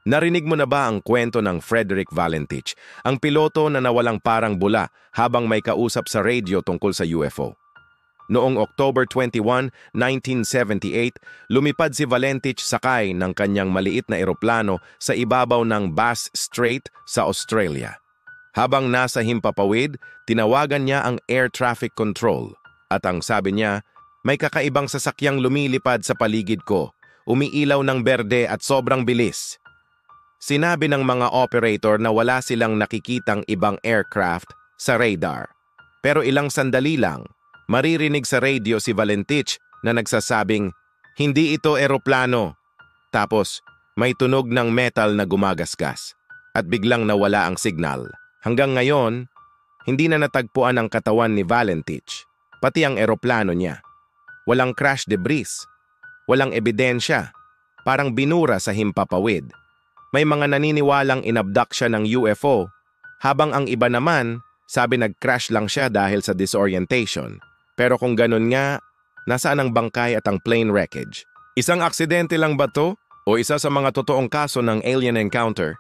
Narinig mo na ba ang kwento ng Frederick Valentich, ang piloto na nawalang parang bula habang may kausap sa radio tungkol sa UFO? Noong October 21, 1978, lumipad si Valentich sakay ng kanyang maliit na eroplano sa ibabaw ng Bass Strait sa Australia. Habang nasa himpapawid, tinawagan niya ang air traffic control at ang sabi niya, "May kakaibang sasakyang lumilipad sa paligid ko, umiilaw ng berde at sobrang bilis." Sinabi ng mga operator na wala silang nakikitang ibang aircraft sa radar. Pero ilang sandali lang, maririnig sa radio si Valentich na nagsasabing, "Hindi ito eroplano." Tapos, may tunog ng metal na gumagasgas at biglang nawala ang signal. Hanggang ngayon, hindi na natagpuan ang katawan ni Valentich, pati ang eroplano niya. Walang crash debris, walang ebidensya, parang binura sa himpapawid. May mga naniniwalang inabduct siya ng UFO, habang ang iba naman sabi nag-crash lang siya dahil sa disorientation. Pero kung ganun nga, nasaan ang bangkay at ang plane wreckage? Isang aksidente lang ba to? O isa sa mga totoong kaso ng alien encounter?